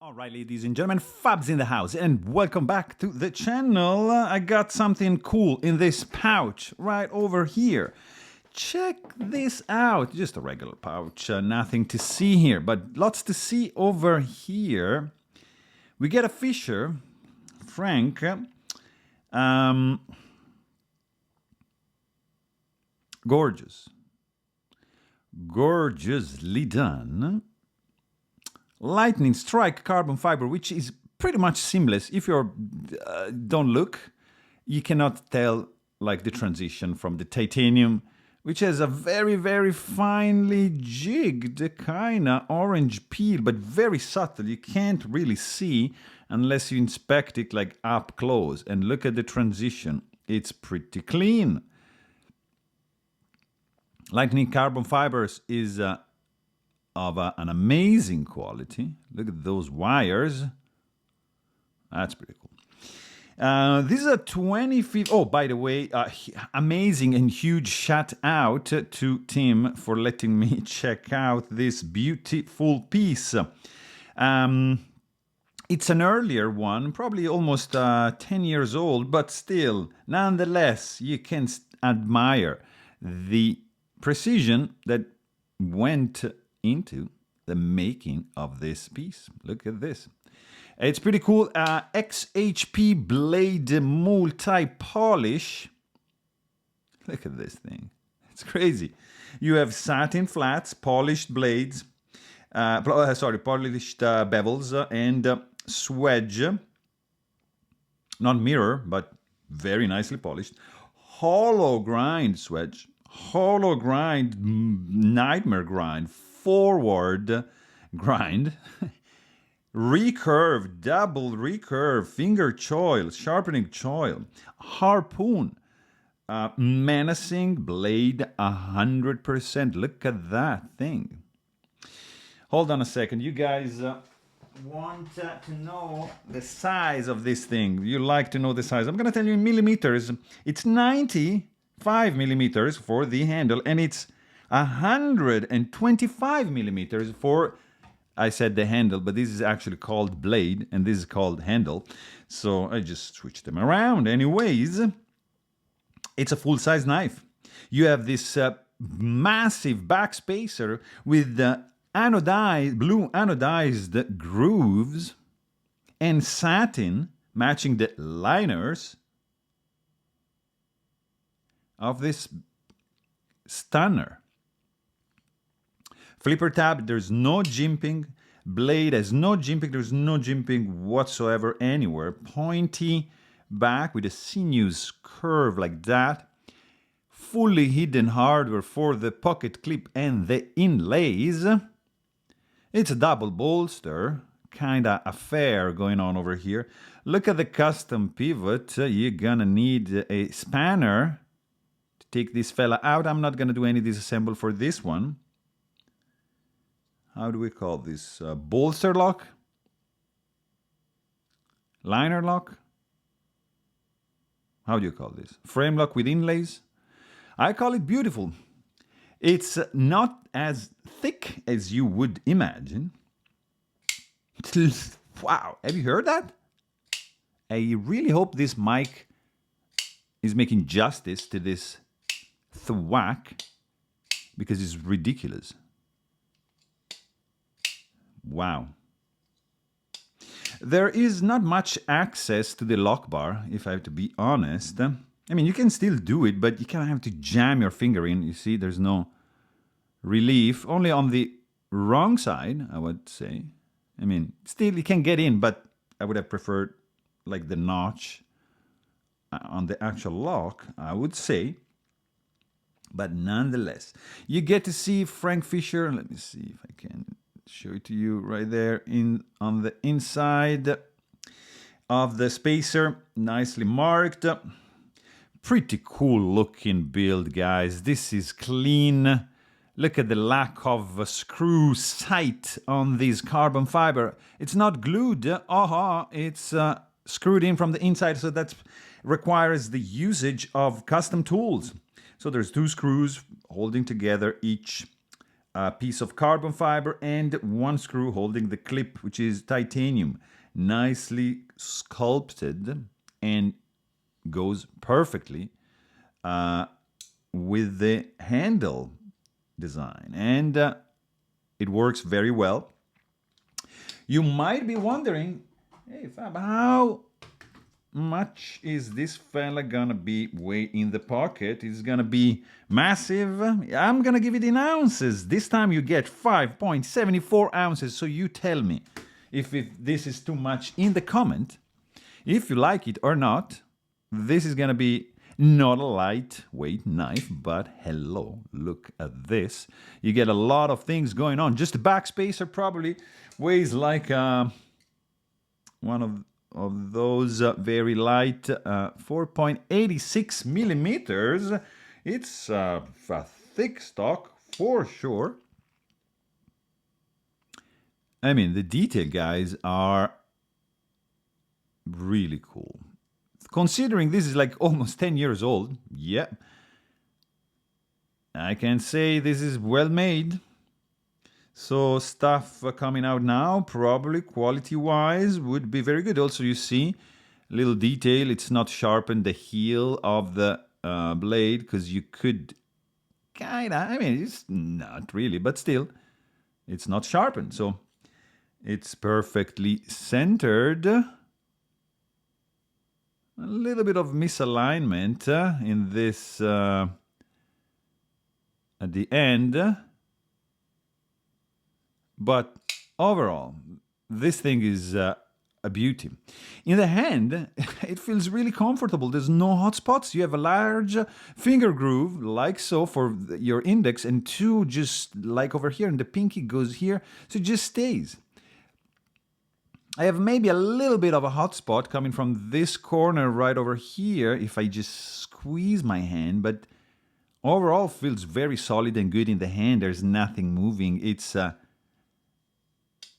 All right, ladies and gentlemen, Fabs in the house, and welcome back to the channel. I got something cool in this pouch right over here. Check this out. Just a regular pouch, nothing to see here, but lots to see over here. We get a Fischer, Frank, gorgeous, gorgeously done. Lightning strike carbon fiber, which is pretty much seamless. If you don't look, you cannot tell like the transition from the titanium, which has a very, very finely jigged kind of orange peel, but very subtle. You can't really see unless you inspect it like up close and look at the transition. It's pretty clean. Lightning carbon fibers is of an amazing quality. Look at those wires. That's pretty cool. This is a 25. Oh, by the way, amazing and huge shout out to Tim for letting me check out this beautiful piece. It's an earlier one, probably almost 10 years old, but still, nonetheless, you can admire the precision that went into the making of this piece. Look at this. It's pretty cool. XHP blade multi-polish. Look at this thing. It's crazy. You have satin flats, polished blades, polished bevels, and swedge. Not mirror, but very nicely polished. Hollow grind swedge. Hollow grind, nightmare grind, forward grind, recurve, double recurve, finger choil, sharpening choil, harpoon, menacing blade 100%. Look at that thing. Hold on a second. You guys want to know the size of this thing. You like to know the size. I'm going to tell you in millimeters. It's 95 millimeters for the handle, and it's 125 millimeters for, I said the handle, but this is actually called blade, and this is called handle. So I just switched them around. Anyways, it's a full-size knife. You have this massive backspacer with the blue anodized grooves and satin matching the liners of this stunner. Flipper tab, there's no jimping. Blade has no jimping. There's no jimping whatsoever anywhere. Pointy back with a sinuous curve like that. Fully hidden hardware for the pocket clip and the inlays. It's a double bolster kind of affair going on over here. Look at the custom pivot. You're gonna need a spanner to take this fella out. I'm not gonna do any disassemble for this one. How do we call this? Bolster lock? Liner lock? How do you call this? Frame lock with inlays? I call it beautiful. It's not as thick as you would imagine. Wow, have you heard that? I really hope this mic is making justice to this thwack, because it's ridiculous. Wow. There is not much access to the lock bar, if I have to be honest. I mean, you can still do it, but you kind of have to jam your finger in. You see, there's no relief. Only on the wrong side, I would say. I mean, still you can get in, but I would have preferred like the notch on the actual lock, I would say. But nonetheless, you get to see Frank Fischer. Let me see if I can show it to you right there on the inside of the spacer, nicely marked. Pretty cool looking build, guys. This is clean. Look at the lack of a screw sight on this carbon fiber. It's not glued. It's screwed in from the inside, so that requires the usage of custom tools. So there's two screws holding together each a piece of carbon fiber, and one screw holding the clip, which is titanium. Nicely sculpted and goes perfectly with the handle design. And it works very well. You might be wondering, hey Fab, how much is this fella gonna be weigh in the pocket? Is gonna be massive? I'm gonna give it in ounces. This time you get 5.74 ounces. So you tell me if this is too much in the comment. If you like it or not, this is gonna be not a lightweight knife, but hello, look at this. You get a lot of things going on. Just the backspacer probably weighs like one of those very light 4.86 millimeters. It's a thick stock for sure. I mean, the detail, guys, are really cool. Considering this is like almost 10 years old, yeah, I can say this is well made. So stuff coming out now, probably quality-wise, would be very good. Also, you see, little detail, it's not sharpened the heel of the blade, because you could kind of, I mean, it's not really, but still, it's not sharpened. So it's perfectly centered. A little bit of misalignment in this at the end. But overall, this thing is a beauty. In the hand, it feels really comfortable. There's no hot spots. You have a large finger groove, like so, for your index, and two just like over here, and the pinky goes here, so it just stays. I have maybe a little bit of a hot spot coming from this corner right over here if I just squeeze my hand, but overall feels very solid and good in the hand. There's nothing moving. It's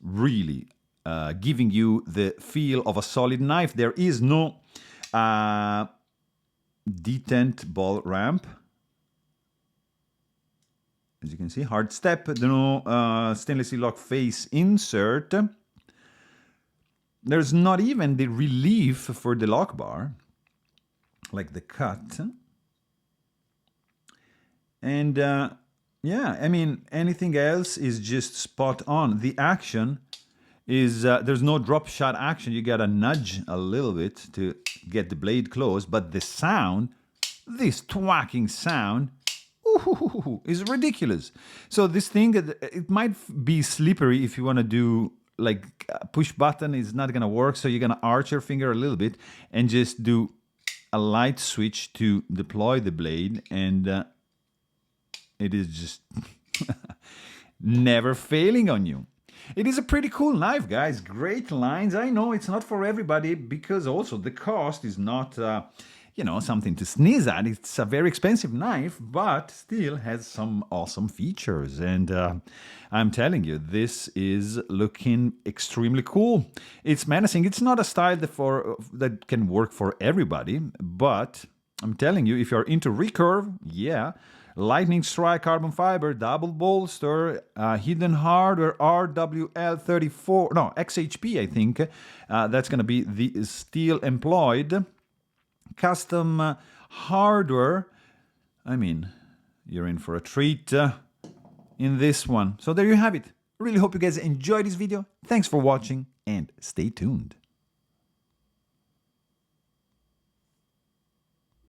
really giving you the feel of a solid knife. There is no detent ball ramp. As you can see, hard step, no stainless steel lock face insert. There's not even the relief for the lock bar, like the cut. And yeah, I mean, anything else is just spot on. The action is, there's no drop shot action. You gotta nudge a little bit to get the blade close, but the sound, this thwacking sound, is ridiculous. So this thing, it might be slippery if you want to do like push button. Is not gonna work, so you're gonna arch your finger a little bit and just do a light switch to deploy the blade, and it is just never failing on you. It is a pretty cool knife, guys. Great lines. I know it's not for everybody, because also the cost is not you know, something to sneeze at. It's a very expensive knife, but still has some awesome features. And I'm telling you, this is looking extremely cool. It's menacing. It's not a style that can work for everybody, but I'm telling you, if you're into recurve, yeah, lightning strike carbon fiber, double bolster, hidden hardware, RWL34, no, XHP, I think. That's going to be the steel employed. Custom hardware. I mean, you're in for a treat in this one. So there you have it. Really hope you guys enjoyed this video. Thanks for watching and stay tuned.